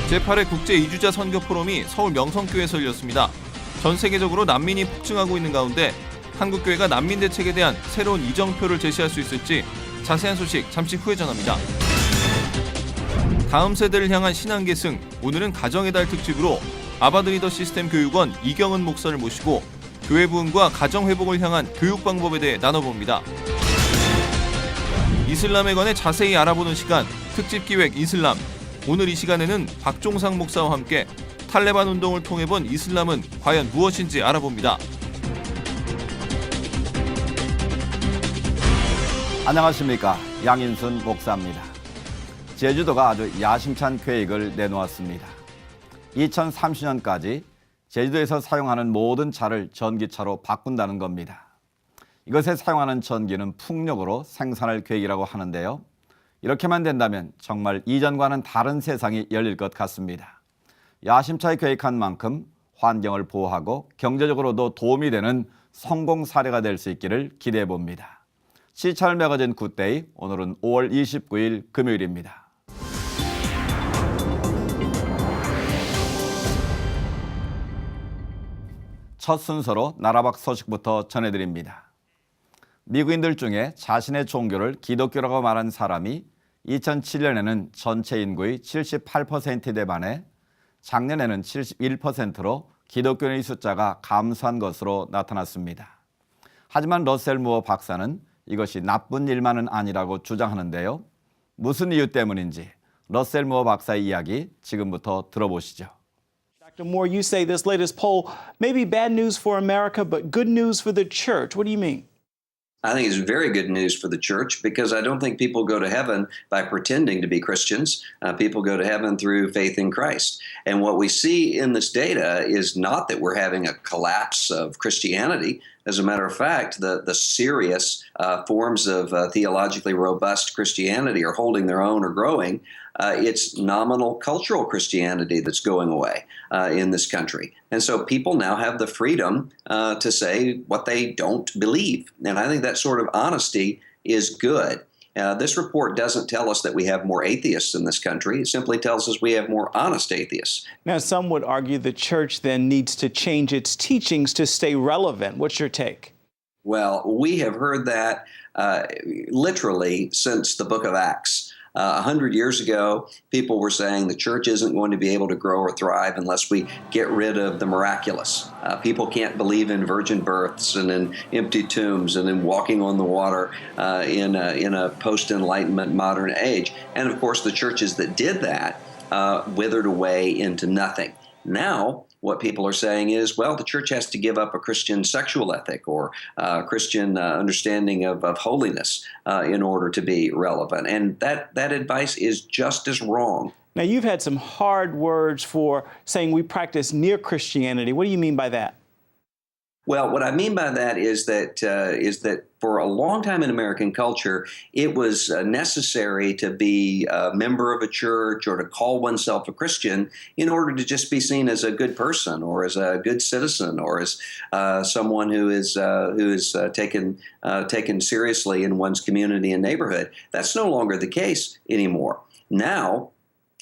제8회 국제 이주자 선교 포럼이 서울 명성교회에서 열렸습니다. 전 세계적으로 난민이 폭증하고 있는 가운데 한국교회가 난민 대책에 대한 새로운 이정표를 제시할 수 있을지 자세한 소식 잠시 후에 전합니다. 다음 세대를 향한 신앙 계승, 오늘은 가정의 달 특집으로 아바드 리더 시스템 교육원 이경은 목사를 모시고 교회 부흥과 가정 회복을 향한 교육 방법에 대해 나눠봅니다. 이슬람에 관해 자세히 알아보는 시간, 특집 기획 이슬람. 오늘 이 시간에는 박종상 목사와 함께 탈레반 운동을 통해 본 이슬람은 과연 무엇인지 알아봅니다. 안녕하십니까, 양인순 목사입니다. 제주도가 아주 야심찬 계획을 내놓았습니다. 2030년까지 제주도에서 사용하는 모든 차를 전기차로 바꾼다는 겁니다. 이것에 사용하는 전기는 풍력으로 생산할 계획이라고 하는데요. 이렇게만 된다면 정말 이전과는 다른 세상이 열릴 것 같습니다. 야심차게 계획한 만큼 환경을 보호하고 경제적으로도 도움이 되는 성공 사례가 될 수 있기를 기대해 봅니다. 시찰 매거진 굿데이, 오늘은 5월 29일 금요일입니다. 첫 순서로 나라밖 소식부터 전해드립니다. 미국인들 중에 자신의 종교를 기독교라고 말한 사람이 2007년에는 전체 인구의 78%에 반해 작년에는 71%로 기독교인의 숫자가 감소한 것으로 나타났습니다. 하지만 러셀 무어 박사는 이것이 나쁜 일만은 아니라고 주장하는데요. 무슨 이유 때문인지 러셀 무어 박사의 이야기 지금부터 들어보시죠. Dr. Moore, you say this latest poll may be bad news for America, but good news for the church. What do you mean? I think it's very good news for the church because I don't think people go to heaven by pretending to be Christians. People go to heaven through faith in Christ. And what we see in this data is not that we're having a collapse of Christianity. As a matter of fact, the serious forms of theologically robust Christianity are holding their own or growing. It's nominal cultural Christianity that's going away in this country. And so people now have the freedom to say what they don't believe. And I think that sort of honesty is good. This report doesn't tell us that we have more atheists in this country. It simply tells us we have more honest atheists. Now, some would argue the church then needs to change its teachings to stay relevant. What's your take? Well, we have heard that literally since the book of Acts. 100 years ago, people were saying the church isn't going to be able to grow or thrive unless we get rid of the miraculous. People can't believe in virgin births and in empty tombs and in walking on the water in a post-Enlightenment modern age. And of course, the churches that did that withered away into nothing. Now, what people are saying is, well, the church has to give up a Christian sexual ethic or Christian understanding of holiness in order to be relevant. And that advice is just as wrong. Now, you've had some hard words for saying we practice near Christianity. What do you mean by that? Well, what I mean by that is that for a long time in American culture, it was necessary to be a member of a church or to call oneself a Christian in order to just be seen as a good person or as a good citizen or as someone who is taken seriously in one's community and neighborhood. That's no longer the case anymore. Now,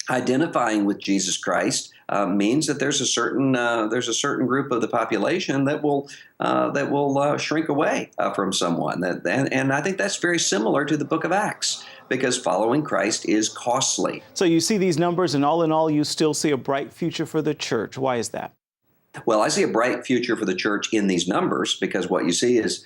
identifying with Jesus Christ means that there's a certain group of the population that will shrink away from someone. And I think that's very similar to the book of Acts because following Christ is costly. So you see these numbers, and all in all, you still see a bright future for the church. Why is that? Well, I see a bright future for the church in these numbers because what you see is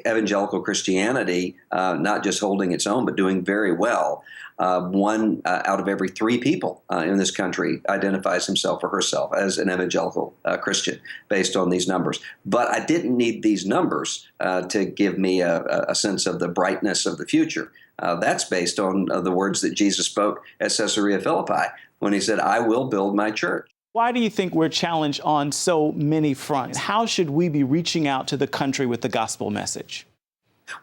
evangelical Christianity not just holding its own, but doing very well. One out of every three people in this country identifies himself or herself as an evangelical Christian based on these numbers. But I didn't need these numbers to give me a sense of the brightness of the future. That's based on the words that Jesus spoke at Caesarea Philippi when he said, I will build my church. Why do you think we're challenged on so many fronts? How should we be reaching out to the country with the gospel message?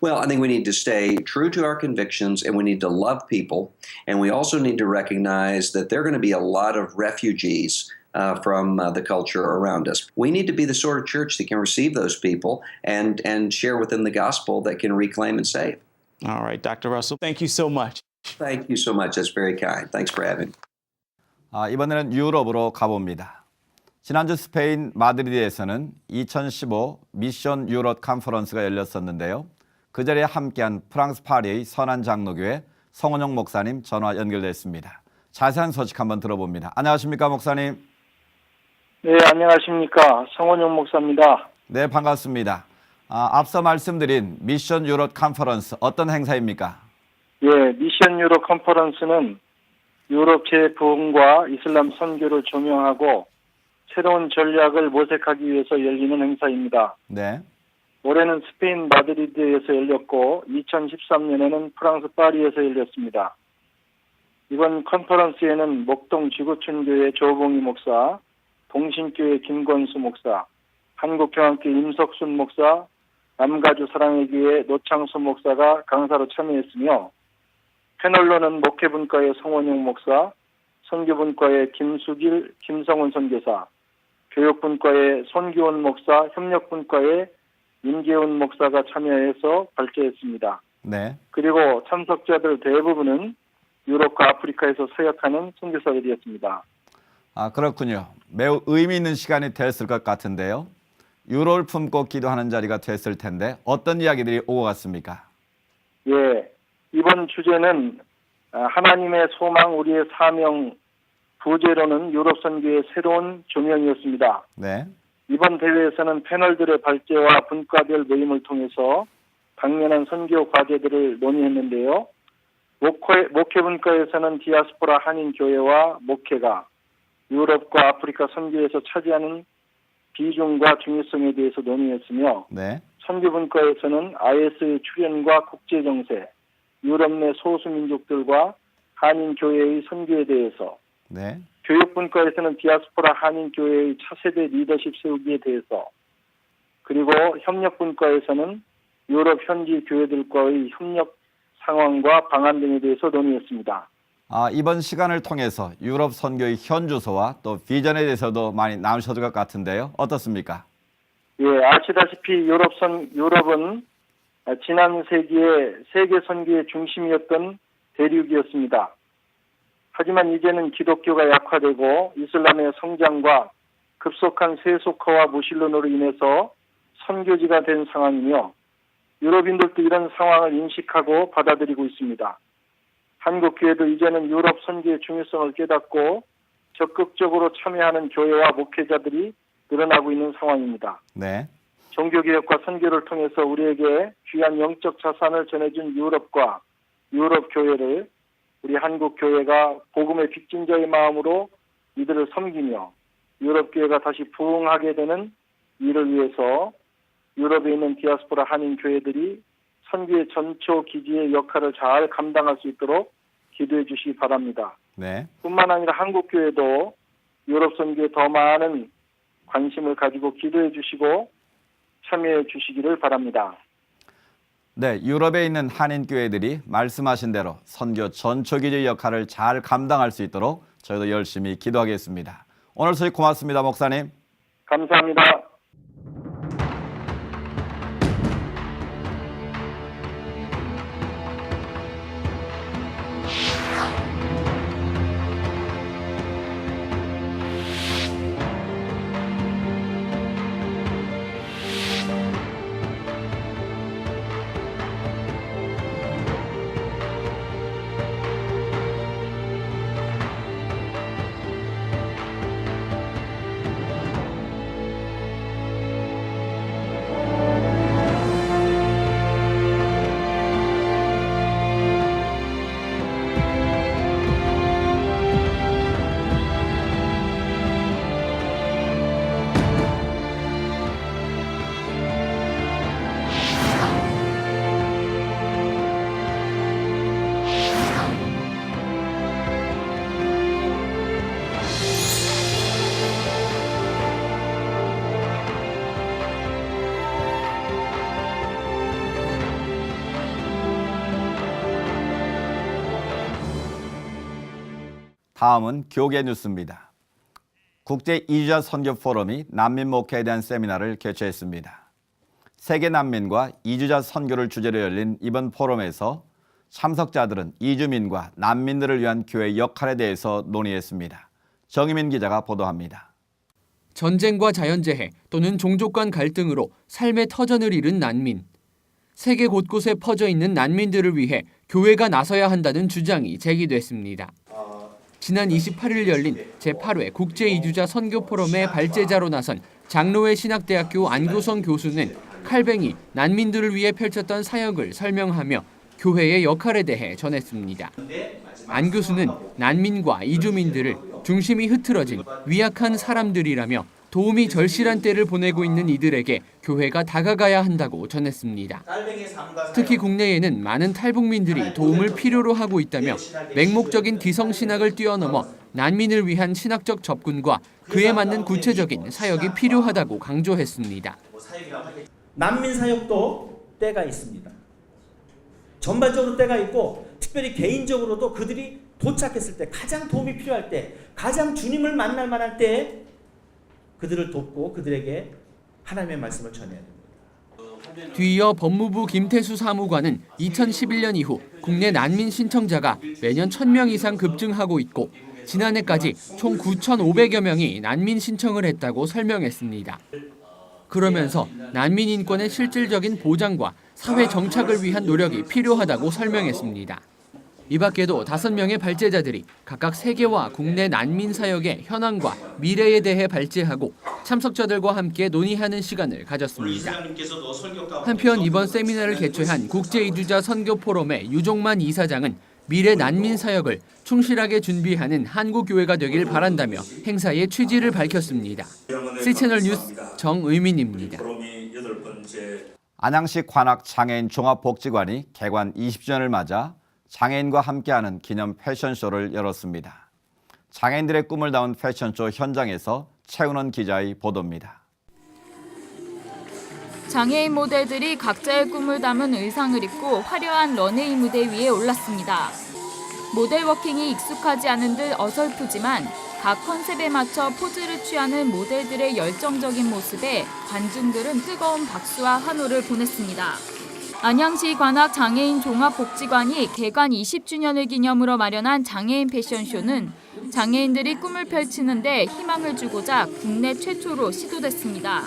Well, I think we need to stay true to our convictions and we need to love people. And we also need to recognize that there are going to be a lot of refugees from the culture around us. We need to be the sort of church that can receive those people and share with them the gospel that can reclaim and save. All right, Dr. Russell, thank you so much. Thank you so much. That's very kind. Thanks for having me. 이번에는 유럽으로 가봅니다. 지난주 스페인 마드리드에서는 2015 미션 유럽 컨퍼런스가 열렸었는데요. 그 자리에 함께한 프랑스 파리의 선한 장로교회 성원용 목사님 전화 연결됐습니다. 자세한 소식 한번 들어봅니다. 안녕하십니까, 목사님? 네, 안녕하십니까. 성원용 목사입니다. 네, 반갑습니다. 앞서 말씀드린 미션 유럽 컨퍼런스 어떤 행사입니까? 예, 미션 유럽 컨퍼런스는 유럽 재부흥과 이슬람 선교를 조명하고 새로운 전략을 모색하기 위해서 열리는 행사입니다. 네. 올해는 스페인 마드리드에서 열렸고 2013년에는 프랑스 파리에서 열렸습니다. 이번 컨퍼런스에는 목동 지구촌교회 조봉희 목사, 동신교회 김권수 목사, 한국경학교 임석순 목사, 남가주 사랑의 교회 노창수 목사가 강사로 참여했으며 패널로는 목회분과의 성원용 목사, 선교분과의 김수길, 김성훈 선교사, 교육분과의 손기원 목사, 협력분과의 임계훈 목사가 참여해서 발제했습니다. 네. 그리고 참석자들 대부분은 유럽과 아프리카에서 서역하는 선교사들이었습니다. 그렇군요. 매우 의미 있는 시간이 됐을 것 같은데요. 유로를 품고 기도하는 자리가 됐을 텐데 어떤 이야기들이 오고 갔습니까? 예, 이번 주제는 하나님의 소망, 우리의 사명, 부제로는 유럽 선교의 새로운 조명이었습니다. 네. 이번 대회에서는 패널들의 발제와 분과별 모임을 통해서 당면한 선교 과제들을 논의했는데요. 목회 분과에서는 디아스포라 한인 교회와 목회가 유럽과 아프리카 선교에서 차지하는 비중과 중요성에 대해서 논의했으며 네. 선교 분과에서는 IS의 출현과 국제 정세, 유럽 내 소수 민족들과 한인 교회의 선교에 대해서, 네. 교육 분과에서는 디아스포라 한인 교회의 차세대 리더십 세우기에 대해서, 그리고 협력 분과에서는 유럽 현지 교회들과의 협력 상황과 방안 등에 대해서 논의했습니다. 이번 시간을 통해서 유럽 선교의 현주소와 또 비전에 대해서도 많이 나누셨을 것 같은데요. 어떻습니까? 예, 아시다시피 유럽은 지난 세기에 세계 선교의 중심이었던 대륙이었습니다. 하지만 이제는 기독교가 약화되고 이슬람의 성장과 급속한 세속화와 무신론으로 인해서 선교지가 된 상황이며 유럽인들도 이런 상황을 인식하고 받아들이고 있습니다. 한국 교회도 이제는 유럽 선교의 중요성을 깨닫고 적극적으로 참여하는 교회와 목회자들이 늘어나고 있는 상황입니다. 네. 종교개혁과 선교를 통해서 우리에게 귀한 영적 자산을 전해준 유럽과 유럽 교회를 우리 한국 교회가 복음의 빅진자의 마음으로 이들을 섬기며 유럽 교회가 다시 부흥하게 되는 일을 위해서 유럽에 있는 디아스포라 한인 교회들이 선교의 전초 기지의 역할을 잘 감당할 수 있도록 기도해 주시기 바랍니다. 네. 뿐만 아니라 한국 교회도 유럽 선교에 더 많은 관심을 가지고 기도해 주시고 참여해 주시기를 바랍니다. 네, 유럽에 있는 한인 교회들이 말씀하신 대로 선교 전초 기지의 역할을 잘 감당할 수 있도록 저희도 열심히 기도하겠습니다. 오늘 소식 고맙습니다, 목사님. 감사합니다. 다음은 교계 뉴스입니다. 국제 이주자 선교 포럼이 난민 목회에 대한 세미나를 개최했습니다. 세계 난민과 이주자 선교를 주제로 열린 이번 포럼에서 참석자들은 이주민과 난민들을 위한 교회의 역할에 대해서 논의했습니다. 정희민 기자가 보도합니다. 전쟁과 자연재해 또는 종족 간 갈등으로 삶의 터전을 잃은 난민. 세계 곳곳에 퍼져 있는 난민들을 위해 교회가 나서야 한다는 주장이 제기됐습니다. 지난 28일 열린 제8회 국제이주자 선교 포럼의 발제자로 나선 장로회 신학대학교 안교선 교수는 칼뱅이 난민들을 위해 펼쳤던 사역을 설명하며 교회의 역할에 대해 전했습니다. 안 교수는 난민과 이주민들을 중심이 흐트러진 위약한 사람들이라며 도움이 절실한 때를 보내고 있는 이들에게 교회가 다가가야 한다고 전했습니다. 특히 국내에는 많은 탈북민들이 도움을 필요로 하고 있다며 맹목적인 기성신학을 뛰어넘어 난민을 위한 신학적 접근과 그에 맞는 구체적인 사역이 필요하다고 강조했습니다. 난민 사역도 때가 있습니다. 전반적으로 때가 있고 특별히 개인적으로도 그들이 도착했을 때 가장 도움이 필요할 때 가장 주님을 만날 만할 때 그들을 돕고 그들에게 하나님의 말씀을 전해야 됩니다. 뒤이어 법무부 김태수 사무관은 2011년 이후 국내 난민 신청자가 매년 1,000명 이상 급증하고 있고 지난해까지 총 9,500여 명이 난민 신청을 했다고 설명했습니다. 그러면서 난민 인권의 실질적인 보장과 사회 정착을 위한 노력이 필요하다고 설명했습니다. 이 밖에도 5명의 발제자들이 각각 세계와 국내 난민 사역의 현황과 미래에 대해 발제하고 참석자들과 함께 논의하는 시간을 가졌습니다. 한편 이번 세미나를 개최한 국제이주자 선교 포럼의 유종만 이사장은 미래 난민 사역을 충실하게 준비하는 한국교회가 되길 바란다며 행사의 취지를 밝혔습니다. C채널 뉴스 정의민입니다. 안양시 관악 장애인 종합복지관이 개관 20주년을 맞아 장애인과 함께하는 기념 패션쇼를 열었습니다. 장애인들의 꿈을 담은 패션쇼 현장에서 최은원 기자의 보도입니다. 장애인 모델들이 각자의 꿈을 담은 의상을 입고 화려한 런웨이 무대 위에 올랐습니다. 모델 워킹이 익숙하지 않은 듯 어설프지만 각 컨셉에 맞춰 포즈를 취하는 모델들의 열정적인 모습에 관중들은 뜨거운 박수와 환호를 보냈습니다. 안양시 관악 장애인 종합복지관이 개관 20주년을 기념으로 마련한 장애인 패션쇼는 장애인들이 꿈을 펼치는 데 희망을 주고자 국내 최초로 시도됐습니다.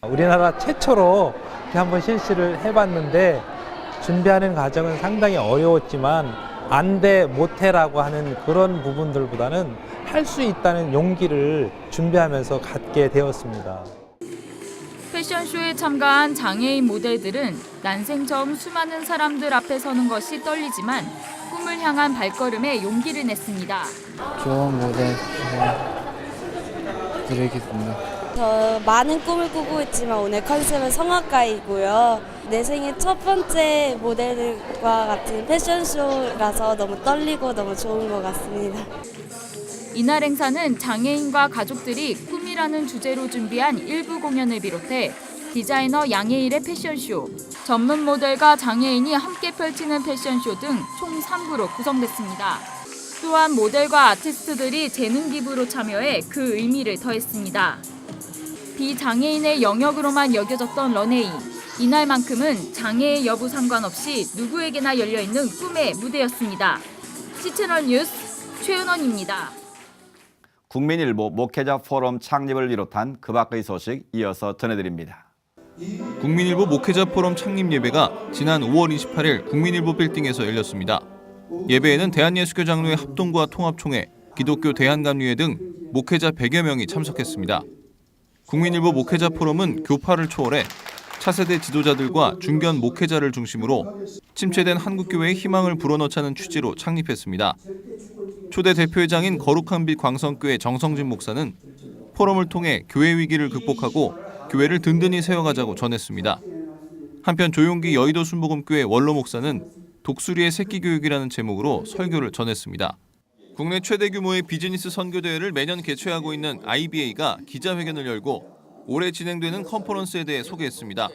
우리나라 최초로 이렇게 한번 실시를 해봤는데 준비하는 과정은 상당히 어려웠지만 안 돼, 못해라고 하는 그런 부분들보다는 할 수 있다는 용기를 준비하면서 갖게 되었습니다. 패션쇼에 참가한 장애인 모델들은 난생 처음 수많은 사람들 앞에 서는 것이 떨리지만 꿈을 향한 발걸음에 용기를 냈습니다. 좋은 모델 드리겠습니다. 저 많은 꿈을 꾸고 있지만 오늘 컨셉은 성악가이고요. 내 생애 첫 번째 모델과 같은 패션쇼라서 너무 떨리고 너무 좋은 것 같습니다. 이날 행사는 장애인과 가족들이 꿈이라는 주제로 준비한 일부 공연을 비롯해 디자이너 양혜일의 패션쇼, 전문 모델과 장애인이 함께 펼치는 패션쇼 등 총 3부로 구성됐습니다. 또한 모델과 아티스트들이 재능 기부로 참여해 그 의미를 더했습니다. 비장애인의 영역으로만 여겨졌던 런웨이. 이날만큼은 장애의 여부 상관없이 누구에게나 열려있는 꿈의 무대였습니다. C채널 뉴스 최은원입니다. 국민일보 목회자 포럼 창립을 비롯한 그 밖의 소식 이어서 전해드립니다. 국민일보 목회자 포럼 창립 예배가 지난 5월 28일 국민일보 빌딩에서 열렸습니다. 예배에는 대한예수교 장로회 합동과 통합총회, 기독교 대한감리회 등 목회자 100여 명이 참석했습니다. 국민일보 목회자 포럼은 교파를 초월해 차세대 지도자들과 중견 목회자를 중심으로 침체된 한국교회의 희망을 불어넣자는 취지로 창립했습니다. 초대 대표회장인 거룩한 빛 광성교회 정성진 목사는 포럼을 통해 교회 위기를 극복하고 교회를 든든히 세워가자고 전했습니다. 한편 조용기 여의도 순복음교회 원로 목사는 독수리의 새끼교육이라는 제목으로 설교를 전했습니다. 국내 최대 규모의 비즈니스 선교대회를 매년 개최하고 있는 IBA가 기자회견을 열고 올해 진행되는 컨퍼런스에 대해 소개했습니다.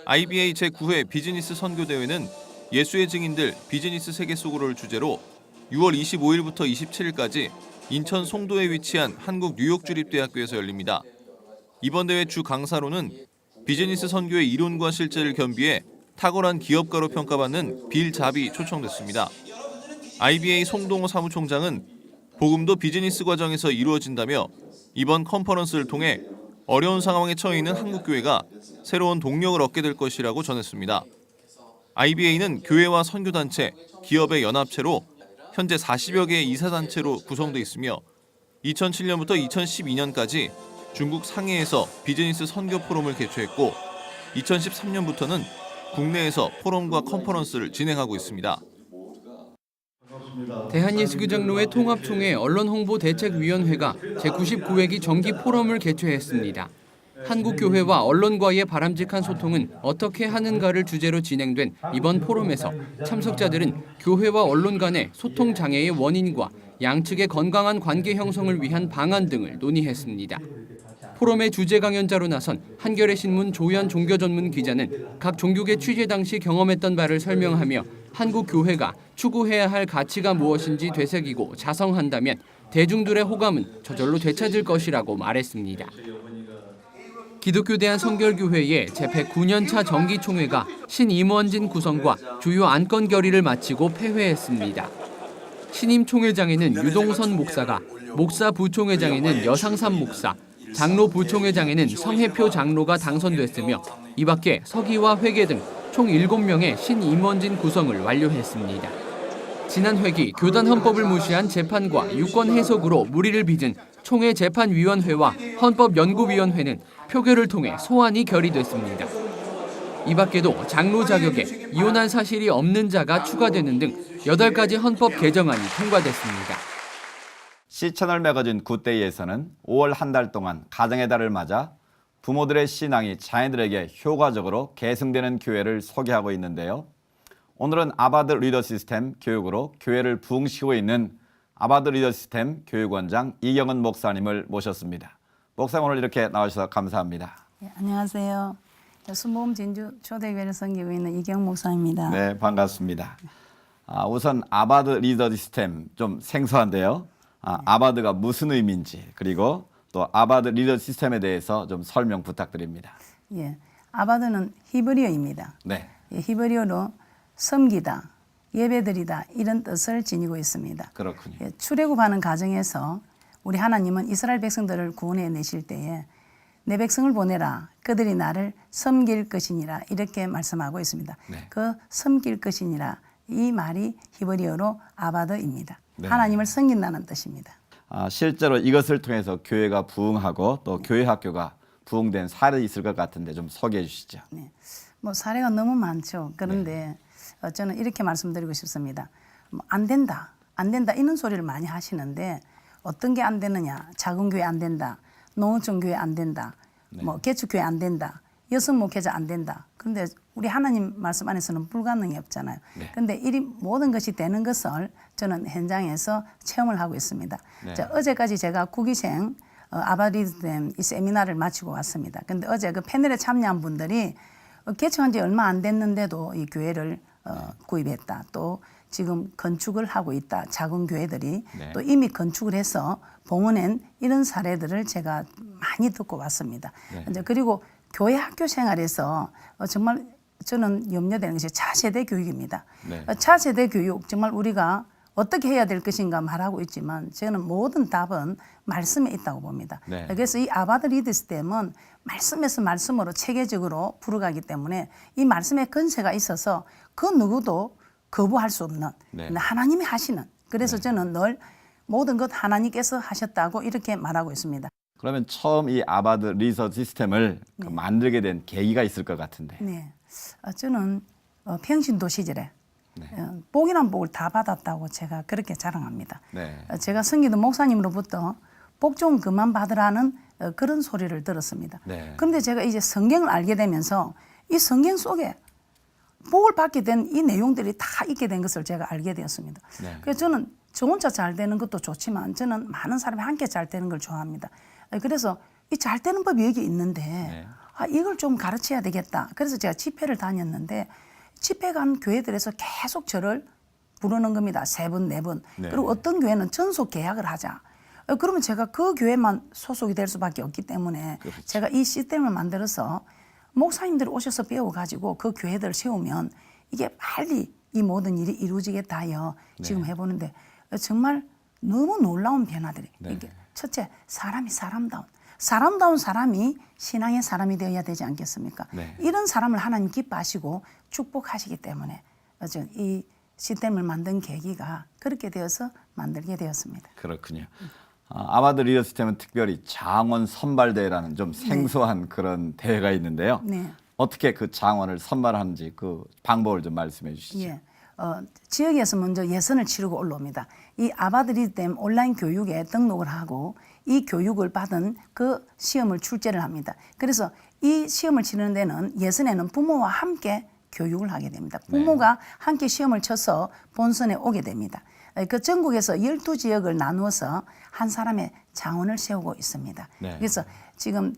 IBA 제9회 비즈니스 선교대회는 예수의 증인들 비즈니스 세계 속으로를 주제로 6월 25일부터 27일까지 인천 송도에 위치한 한국 뉴욕주립대학교에서 열립니다. 이번 대회 주 강사로는 비즈니스 선교의 이론과 실제를 겸비해 탁월한 기업가로 평가받는 빌 잡이 초청됐습니다. IBA 송동호 사무총장은 복음도 비즈니스 과정에서 이루어진다며 이번 컨퍼런스를 통해 어려운 상황에 처해 있는 한국교회가 새로운 동력을 얻게 될 것이라고 전했습니다. IBA는 교회와 선교단체, 기업의 연합체로 현재 40여 개의 이사단체로 구성돼 있으며 2007년부터 2012년까지 중국 상해에서 비즈니스 선교 포럼을 개최했고 2013년부터는 국내에서 포럼과 컨퍼런스를 진행하고 있습니다. 대한예수교장로회 통합총회 언론홍보대책위원회가 제99회기 정기 포럼을 개최했습니다. 한국교회와 언론과의 바람직한 소통은 어떻게 하는가를 주제로 진행된 이번 포럼에서 참석자들은 교회와 언론 간의 소통 장애의 원인과 양측의 건강한 관계 형성을 위한 방안 등을 논의했습니다. 포럼의 주제 강연자로 나선 한겨레 신문 조현 종교전문 기자는 각 종교계 취재 당시 경험했던 바를 설명하며 한국 교회가 추구해야 할 가치가 무엇인지 되새기고 자성한다면 대중들의 호감은 저절로 되찾을 것이라고 말했습니다. 기독교 대한성결교회의 제109년차 정기총회가 신임원진 구성과 주요 안건 결의를 마치고 폐회했습니다. 신임 총회장에는 유동선 목사가, 목사 부총회장에는 여상삼 목사, 장로 부총회장에는 성혜표 장로가 당선됐으며 이 밖에 서기와 회계 등 총 7명의 신임원진 구성을 완료했습니다. 지난 회기 교단 헌법을 무시한 재판과 유권 해석으로 무리를 빚은 총회 재판위원회와 헌법연구위원회는 표결을 통해 소환이 결의됐습니다. 이 밖에도 장로 자격에 이혼한 사실이 없는 자가 추가되는 등 8가지 헌법 개정안이 통과됐습니다. 시채널 매거진 굿데이에서는 5월 한 달 동안 가정의 달을 맞아 부모들의 신앙이 자녀들에게 효과적으로 계승되는 교회를 소개하고 있는데요. 오늘은 아바드 리더 시스템 교육으로 교회를 부흥시키고 있는 아바드 리더 시스템 교육원장 이경은 목사님을 모셨습니다. 목사님 오늘 이렇게 나와주셔서 감사합니다. 네, 안녕하세요. 순복음 진주 초대교회를 섬기고 있는 이경 목사입니다. 네, 반갑습니다. 우선 아바드 리더 시스템 좀 생소한데요. 아바드가 무슨 의미인지 그리고 또 아바드 리더 시스템에 대해서 좀 설명 부탁드립니다. 예, 아바드는 히브리어입니다. 네. 예, 히브리어로 섬기다, 예배드리다 이런 뜻을 지니고 있습니다. 그렇군요. 예, 출애굽하는 과정에서 우리 하나님은 이스라엘 백성들을 구원해 내실 때에 내 백성을 보내라, 그들이 나를 섬길 것이니라 이렇게 말씀하고 있습니다. 네. 그 섬길 것이니라 이 말이 히브리어로 아바드입니다. 네. 하나님을 섬긴다는 뜻입니다. 실제로 이것을 통해서 교회가 부흥하고 또 교회 학교가 부흥된 사례 있을 것 같은데 좀 소개해 주시죠. 네. 뭐 사례가 너무 많죠. 그런데 저는 이렇게 말씀드리고 싶습니다. 안 된다, 안 된다 이런 소리를 많이 하시는데 어떤 게 안 되느냐? 작은 교회 안 된다, 농어촌 교회 안 된다, 뭐 개척교회 안 된다, 여성 목회자 안 된다. 그런데 우리 하나님 말씀 안에서는 불가능이 없잖아요. 그런데 이 모든 것이 되는 것을 저는 현장에서 체험을 하고 있습니다. 자, 어제까지 제가 국위생 아바리드댐 이 세미나를 마치고 왔습니다. 근데 어제 그 패널에 참여한 분들이 개척한 지 얼마 안 됐는데도 이 교회를 구입했다. 또 지금 건축을 하고 있다. 작은 교회들이 또 이미 건축을 해서 봉헌한 이런 사례들을 제가 많이 듣고 왔습니다. 이제 그리고 교회 학교 생활에서 정말 저는 염려되는 것이 차세대 교육입니다. 차세대 교육 정말 우리가 어떻게 해야 될 것인가 말하고 있지만 저는 모든 답은 말씀에 있다고 봅니다. 그래서 이 아바드 리더 시스템은 말씀에서 말씀으로 체계적으로 풀어가기 때문에 이 말씀의 근세가 있어서 그 누구도 거부할 수 없는 하나님이 하시는 그래서 저는 늘 모든 것 하나님께서 하셨다고 이렇게 말하고 있습니다. 그러면 처음 이 아바드 리더 시스템을 만들게 된 계기가 있을 것 같은데. 네, 저는 평신도 시절에 복이란 복을 다 받았다고 제가 그렇게 자랑합니다. 제가 성기도 목사님으로부터 복 좀 그만 받으라는 그런 소리를 들었습니다. 그런데 제가 이제 성경을 알게 되면서 이 성경 속에 복을 받게 된 이 내용들이 다 있게 된 것을 제가 알게 되었습니다. 그래서 저는 저 혼자 잘 되는 것도 좋지만 저는 많은 사람이 함께 잘 되는 걸 좋아합니다. 그래서 이 잘 되는 법이 여기 있는데 이걸 좀 가르쳐야 되겠다. 그래서 제가 집회를 다녔는데 집회 간 교회들에서 계속 저를 부르는 겁니다. 3번, 4번. 그리고 어떤 교회는 전속 계약을 하자. 그러면 제가 그 교회만 소속이 될 수밖에 없기 때문에 제가 이 시스템을 만들어서 목사님들이 오셔서 배워가지고 그 교회들을 세우면 이게 빨리 이 모든 일이 이루어지겠다 하여 지금 해보는데 정말 너무 놀라운 변화들이. 네. 이게 첫째, 사람다운 사람이 신앙의 사람이 되어야 되지 않겠습니까? 네. 이런 사람을 하나님 기뻐하시고 축복하시기 때문에 이 시스템을 만든 계기가 그렇게 되어서 만들게 되었습니다. 그렇군요. 아바드 리더 시스템은 특별히 장원 선발대회라는 좀 생소한 그런 대회가 있는데요. 네. 어떻게 그 장원을 선발하는지 그 방법을 좀 말씀해 주시죠. 예. 지역에서 먼저 예선을 치르고 올라옵니다. 이 아바드 리더 시스템 온라인 교육에 등록을 하고 이 교육을 받은 그 시험을 출제를 합니다. 그래서 이 시험을 치르는 데는 예선에는 부모와 함께 교육을 하게 됩니다. 부모가 함께 시험을 쳐서 본선에 오게 됩니다. 그 전국에서 12지역을 나누어서 한 사람의 장원을 세우고 있습니다. 네. 그래서 지금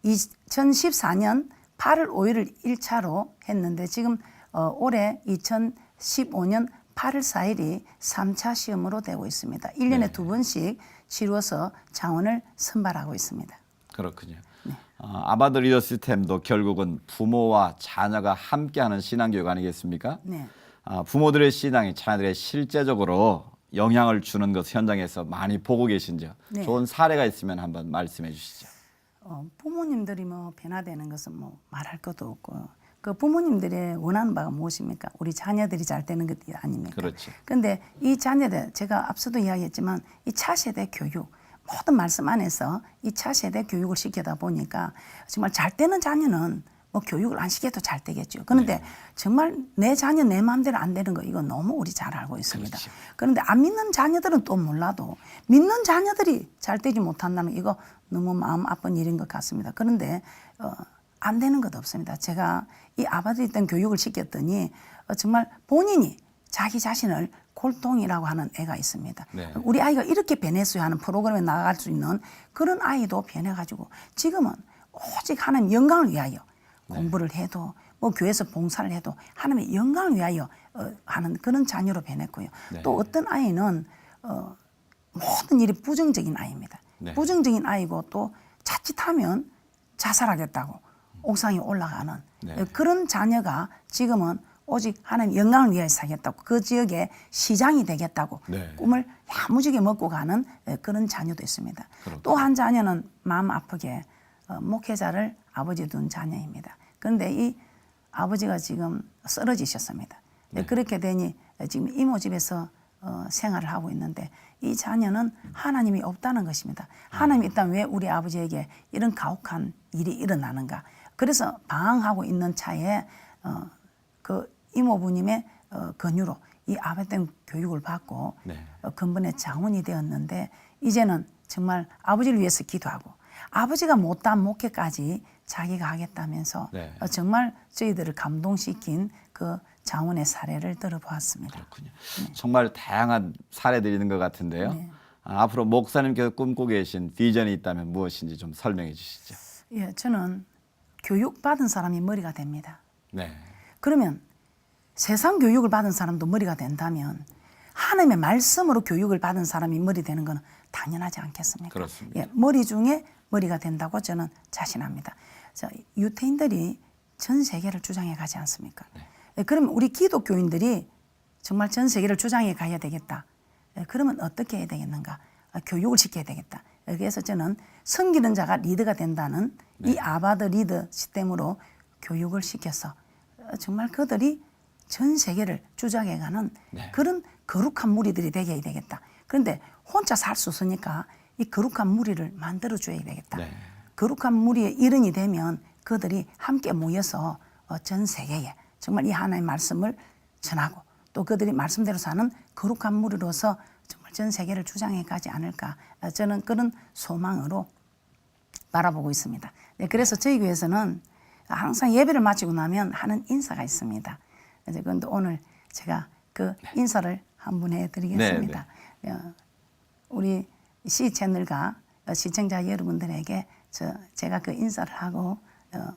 2014년 8월 5일을 1차로 했는데 지금 올해 2015년 8월 4일이 3차 시험으로 되고 있습니다. 1년에 네. 2번씩 치루어서 장원을 선발하고 있습니다. 그렇군요. 아바드 리더 시스템도 결국은 부모와 자녀가 함께하는 신앙교육 아니겠습니까? 네. 부모들의 신앙이 자녀들의 실제적으로 영향을 주는 것 현장에서 많이 보고 계신죠. 네. 좋은 사례가 있으면 한번 말씀해 주시죠. 부모님들이 뭐 변화되는 것은 뭐 말할 것도 없고 그 부모님들의 원하는 바가 무엇입니까? 우리 자녀들이 잘 되는 것 아닙니까? 그렇죠. 그런데 이 자녀들 제가 앞서도 이야기했지만 이 차세대 교육 모든 말씀 안에서 이 차세대 교육을 시키다 보니까 정말 잘 되는 자녀는 뭐 교육을 안 시켜도 잘 되겠죠. 그런데 정말 내 자녀 내 마음대로 안 되는 거 이거 너무 우리 잘 알고 있습니다. 그렇죠. 그런데 안 믿는 자녀들은 또 몰라도 믿는 자녀들이 잘 되지 못한다는 이거 너무 마음 아픈 일인 것 같습니다. 그런데 안 되는 것 없습니다. 제가 이 아바드 있던 교육을 시켰더니 정말 본인이 자기 자신을 골동이라고 하는 애가 있습니다. 네. 우리 아이가 이렇게 변했어요 하는 프로그램에 나갈 수 있는 그런 아이도 변해가지고 지금은 오직 하나님 영광을 위하여 공부를 해도 뭐 교회에서 봉사를 해도 하나님의 영광을 위하여 하는 그런 자녀로 변했고요. 네. 또 어떤 아이는 모든 일이 부정적인 아이입니다. 네. 부정적인 아이고 또 자칫하면 자살하겠다고 옥상에 올라가는 네. 그런 자녀가 지금은 오직 하나님 영광을 위하여 살겠다고 그 지역의 시장이 되겠다고 네. 꿈을 야무지게 먹고 가는 그런 자녀도 있습니다. 그렇군요. 또 한 자녀는 마음 아프게 목회자를 아버지 둔 자녀입니다. 그런데 이 아버지가 지금 쓰러지셨습니다. 네. 그렇게 되니 지금 이모 집에서 생활을 하고 있는데 이 자녀는 하나님이 없다는 것입니다. 하나님이 있다면 왜 우리 아버지에게 이런 가혹한 일이 일어나는가. 그래서 방황하고 있는 차에 그 이모부님의 권유로 이 아베템 교육을 받고 네. 근본의 장원이 되었는데 이제는 정말 아버지를 위해서 기도하고 아버지가 못한 목회까지 자기가 하겠다면서 네. 정말 저희들을 감동시킨 그 장원의 사례를 들어보았습니다. 그렇군요. 정말 다양한 사례들이 있는 것 같은데요. 네. 앞으로 목사님께서 꿈꾸고 계신 비전이 있다면 무엇인지 좀 설명해 주시죠. 예, 저는 교육받은 사람이 머리가 됩니다. 네. 그러면 세상 교육을 받은 사람도 머리가 된다면 하나님의 말씀으로 교육을 받은 사람이 머리 되는 건 당연하지 않겠습니까? 그렇습니다. 예, 머리 중에 머리가 된다고 저는 자신합니다. 자, 유태인들이 전 세계를 주장해 가지 않습니까? 네. 예, 그러면 우리 기독교인들이 정말 전 세계를 주장해 가야 되겠다. 예, 그러면 어떻게 해야 되겠는가? 교육을 시켜야 되겠다. 그래서 저는 섬기는 자가 리더가 된다는 이 아바드 리더 시스템으로 교육을 시켜서 정말 그들이 전 세계를 주장해가는 그런 거룩한 무리들이 되게 해야 되겠다. 그런데 혼자 살 수 없으니까 이 거룩한 무리를 만들어줘야 되겠다. 네. 거룩한 무리의 일원이 되면 그들이 함께 모여서 전 세계에 정말 이 하나의 말씀을 전하고 또 그들이 말씀대로 사는 거룩한 무리로서 정말 전 세계를 주장해 가지 않을까. 저는 그런 소망으로 바라보고 있습니다. 네, 그래서 저희 교회에서는 항상 예배를 마치고 나면 하는 인사가 있습니다. 그런데 오늘 제가 그 인사를 한 분 해드리겠습니다. 우리 C 채널과 시청자 여러분들에게 제가 그 인사를 하고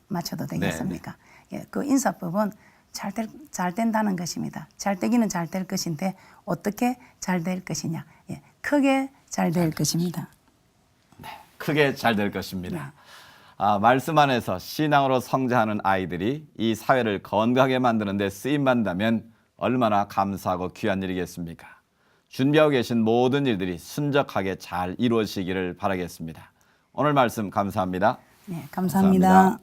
마쳐도 되겠습니까? 예, 그 인사법은 잘 된다는 것입니다. 잘 되기는 잘 될 것인데 어떻게 잘 될 것이냐? 예, 크게 잘 될 것입니다. 네, 크게 잘 될 것입니다. 말씀 안에서 신앙으로 성장하는 아이들이 이 사회를 건강하게 만드는 데 쓰임받는다면 얼마나 감사하고 귀한 일이겠습니까? 준비하고 계신 모든 일들이 순적하게 잘 이루어지기를 바라겠습니다. 오늘 말씀 감사합니다. 네, 감사합니다.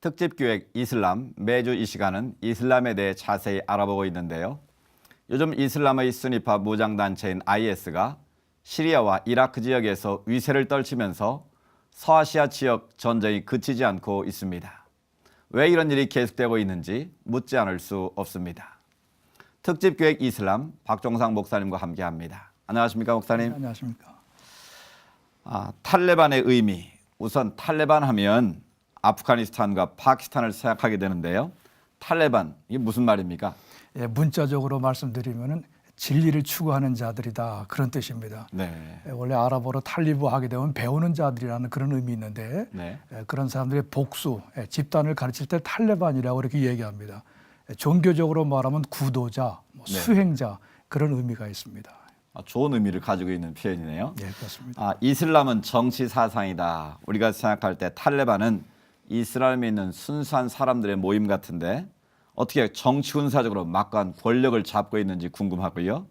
특집기획 이슬람, 매주 이 시간은 이슬람에 대해 자세히 알아보고 있는데요. 요즘 이슬람의 순위파 무장단체인 IS가 시리아와 이라크 지역에서 위세를 떨치면서 서아시아 지역 전쟁이 그치지 않고 있습니다. 왜 이런 일이 계속되고 있는지 묻지 않을 수 없습니다. 특집기획 이슬람 박종상 목사님과 함께합니다. 안녕하십니까 목사님? 네, 안녕하십니까? 탈레반의 의미, 우선 탈레반 하면 아프가니스탄과 파키스탄을 생각하게 되는데요. 탈레반, 이게 무슨 말입니까? 예, 문자적으로 말씀드리면은 진리를 추구하는 자들이다 그런 뜻입니다. 네. 원래 아랍어로 탈리브 하게 되면 배우는 자들이라는 그런 의미 있는데 네. 그런 사람들의 복수, 집단을 가르칠 때 탈레반이라고 이렇게 얘기합니다. 종교적으로 말하면 구도자, 수행자 그런 의미가 있습니다. 좋은 의미를 가지고 있는 표현이네요. 네, 그렇습니다. 이슬람은 정치 사상이다. 우리가 생각할 때 탈레반은 이스라엘에 있는 순수한 사람들의 모임 같은데 어떻게 정치 군사적으로 막강한 권력을 잡고 있는지 궁금하고요.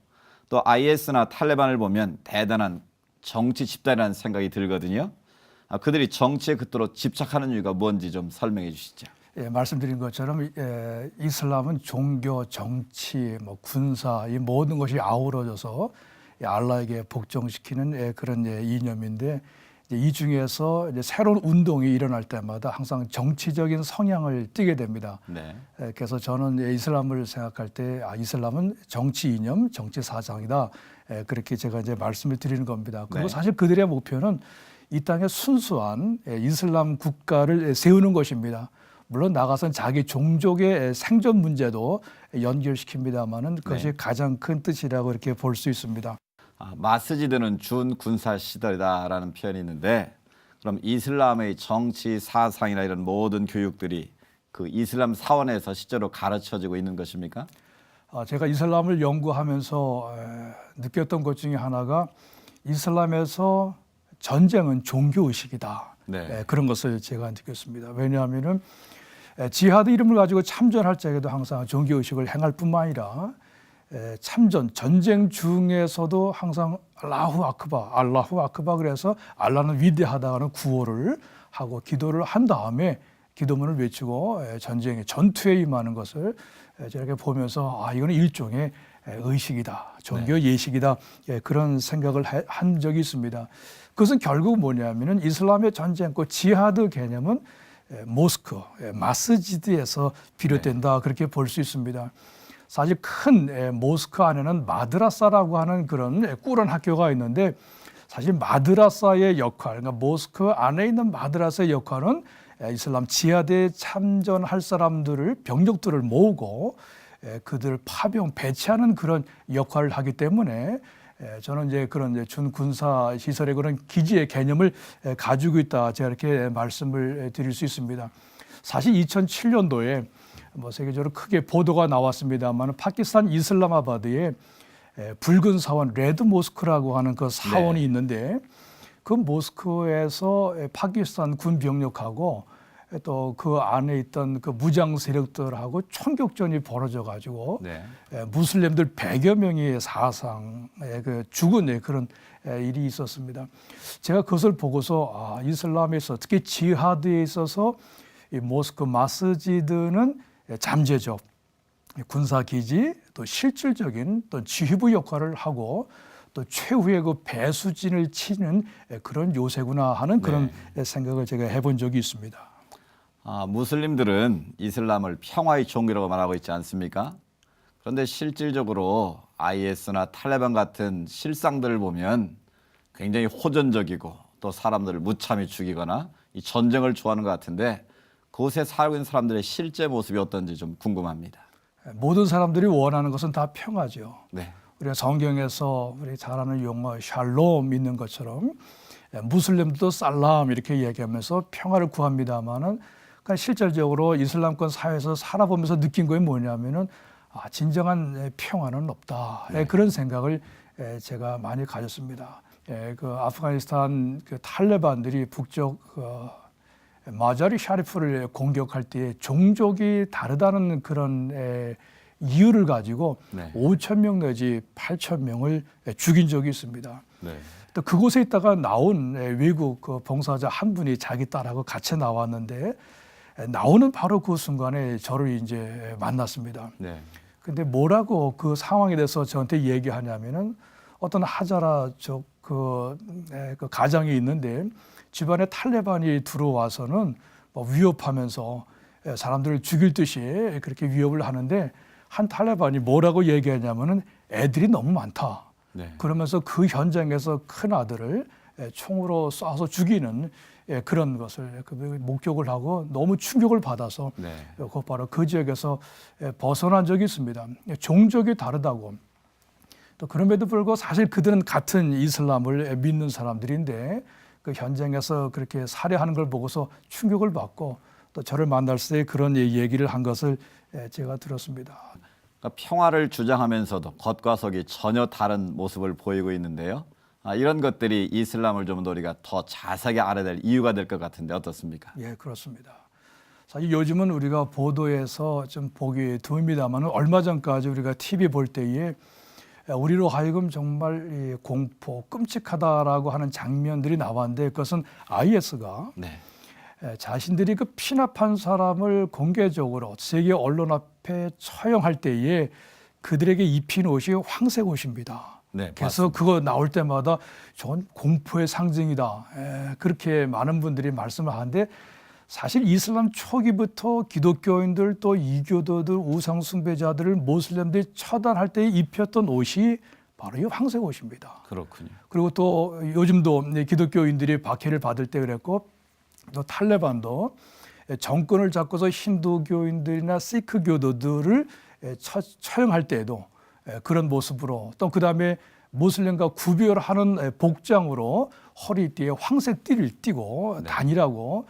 또 IS나 탈레반을 보면 대단한 정치 집단이라는 생각이 들거든요. 그들이 정치에 그토록 집착하는 이유가 뭔지 좀 설명해 주시죠. 예, 말씀드린 것처럼 이슬람은 종교, 정치, 군사 이 모든 것이 아우러져서 알라에게 복종시키는 그런 이념인데 이 중에서 이제 새로운 운동이 일어날 때마다 항상 정치적인 성향을 띠게 됩니다. 네. 그래서 저는 이슬람을 생각할 때 이슬람은 정치 이념, 정치 사상이다. 그렇게 제가 이제 말씀을 드리는 겁니다. 그리고 네. 사실 그들의 목표는 이 땅에 순수한 이슬람 국가를 세우는 것입니다. 물론 나가선 자기 종족의 생존 문제도 연결시킵니다만은 그것이 네. 가장 큰 뜻이라고 이렇게 볼 수 있습니다. 마스지드는 준군사 시설이다라는 표현이 있는데 그럼 이슬람의 정치 사상이나 이런 모든 교육들이 그 이슬람 사원에서 실제로 가르쳐지고 있는 것입니까? 제가 이슬람을 연구하면서 느꼈던 것 중에 하나가 이슬람에서 전쟁은 종교의식이다. 네. 그런 것을 제가 느꼈습니다. 왜냐하면은 지하드 이름을 가지고 참전할 적에도 항상 종교의식을 행할 뿐만 아니라 참전, 전쟁 중에서도 항상 알라후 아크바 그래서 알라는 위대하다는 구호를 하고 기도를 한 다음에 기도문을 외치고 전투에 임하는 것을 저렇게 보면서 이거는 일종의 의식이다, 종교 예식이다 그런 생각을 한 적이 있습니다. 그것은 결국 뭐냐면은 이슬람의 전쟁과 지하드 개념은 모스크, 마스지드에서 비롯된다 그렇게 볼 수 있습니다. 사실 큰 모스크 안에는 마드라사라고 하는 그런 꿀한 학교가 있는데 사실 마드라사의 역할, 그러니까 모스크 안에 있는 마드라사의 역할은 이슬람 지하드에 참전할 사람들을 병력들을 모으고 그들을 파병 배치하는 그런 역할을 하기 때문에 저는 이제 그런 준군사 시설의 그런 기지의 개념을 가지고 있다 제가 이렇게 말씀을 드릴 수 있습니다. 사실 2007년도에 세계적으로 크게 보도가 나왔습니다만 파키스탄 이슬람아바드에 붉은 사원 레드 모스크라고 하는 그 사원이 네. 있는데 그 모스크에서 파키스탄 군 병력하고 또 그 안에 있던 그 무장 세력들하고 총격전이 벌어져 가지고 네. 무슬림들 100여 명이 사상에 죽은 그런 일이 있었습니다. 제가 그것을 보고서 이슬람에서 특히 지하드에 있어서 이 모스크 마스지드는 잠재적 군사기지 또 실질적인 또 지휘부 역할을 하고 또 최후의 그 배수진을 치는 그런 요새구나 하는 그런 생각을 제가 해본 적이 있습니다. 무슬림들은 이슬람을 평화의 종교라고 말하고 있지 않습니까? 그런데 실질적으로 IS나 탈레반 같은 실상들을 보면 굉장히 호전적이고 또 사람들을 무참히 죽이거나 이 전쟁을 좋아하는 것 같은데 그곳에 살고 있는 사람들의 실제 모습이 어떤지 좀 궁금합니다. 모든 사람들이 원하는 것은 다 평화죠. 네. 우리가 성경에서 우리 잘 아는 용어 샬롬 있는 것처럼 무슬림도 살람 이렇게 얘기하면서 평화를 구합니다만은 그러니까 실질적으로 이슬람권 사회에서 살아보면서 느낀 게 뭐냐면은 진정한 평화는 없다. 그런 생각을 제가 많이 가졌습니다. 그 아프가니스탄 그 탈레반들이 북쪽 마자리 샤리프를 공격할 때 종족이 다르다는 그런 이유를 가지고 5천 명 내지 8천 명을 죽인 적이 있습니다. 또 그곳에 있다가 나온 외국 그 봉사자 한 분이 자기 딸하고 같이 나왔는데 나오는 바로 그 순간에 저를 이제 만났습니다. 근데 뭐라고 그 상황에 대해서 저한테 얘기하냐면은 어떤 하자라 그 가정이 있는데 집안에 탈레반이 들어와서는 뭐 위협하면서 사람들을 죽일 듯이 그렇게 위협을 하는데 한 탈레반이 뭐라고 얘기하냐면은 애들이 너무 많다. 그러면서 그 현장에서 큰 아들을 총으로 쏴서 죽이는 그런 것을 목격을 하고 너무 충격을 받아서 그 바로 그 지역에서 벗어난 적이 있습니다. 종족이 다르다고. 또 그럼에도 불구하고 사실 그들은 같은 이슬람을 믿는 사람들인데 그 현장에서 그렇게 살해하는 걸 보고서 충격을 받고 또 저를 만날 때 그런 얘기를 한 것을 제가 들었습니다. 그러니까 평화를 주장하면서도 겉과 속이 전혀 다른 모습을 보이고 있는데요. 이런 것들이 이슬람을 좀 더 우리가 더 자세하게 알아야 될 이유가 될 것 같은데 어떻습니까? 예, 그렇습니다. 사실 요즘은 우리가 보도에서 좀 보기 드뭅니다만 얼마 전까지 우리가 TV 볼 때에 우리로 하여금 정말 공포, 끔찍하다라고 하는 장면들이 나왔는데 그것은 IS가 자신들이 그 피납한 사람을 공개적으로 세계 언론 앞에 처형할 때에 그들에게 입힌 옷이 황색 옷입니다. 그래서 그거 나올 때마다 전 공포의 상징이다. 그렇게 많은 분들이 말씀을 하는데 사실 이슬람 초기부터 기독교인들 또 이교도들 우상 숭배자들을 모슬렘들이 처단할 때 입혔던 옷이 바로 이 황색 옷입니다. 그렇군요. 그리고 또 요즘도 기독교인들이 박해를 받을 때 그랬고 또 탈레반도 정권을 잡고서 힌두교인들이나 시크 교도들을 처형할 때에도 그런 모습으로 또 그다음에 모슬렘과 구별하는 복장으로 허리띠에 황색 띠를 띠고 다니라고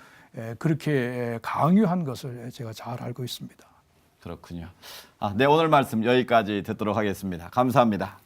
그렇게 강요한 것을 제가 잘 알고 있습니다. 그렇군요. 네, 오늘 말씀 여기까지 듣도록 하겠습니다. 감사합니다.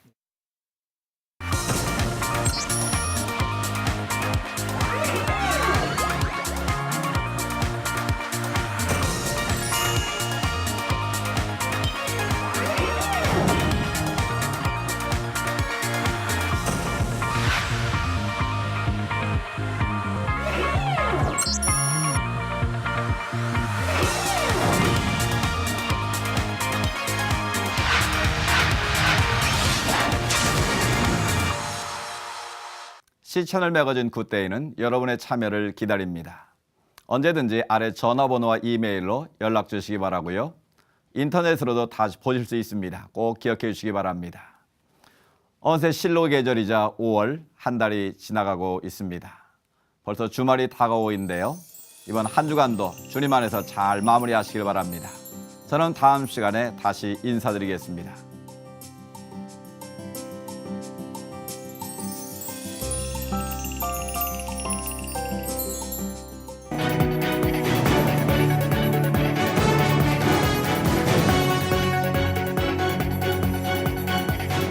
시천을 매거진 굿데이는 여러분의 참여를 기다립니다. 언제든지 아래 전화번호와 이메일로 연락 주시기 바라고요. 인터넷으로도 다시 보실 수 있습니다. 꼭 기억해 주시기 바랍니다. 어느새 실로 계절이자 5월 한 달이 지나가고 있습니다. 벌써 주말이 다가오고 있는데요. 이번 한 주간도 주님 안에서 잘 마무리하시길 바랍니다. 저는 다음 시간에 다시 인사드리겠습니다.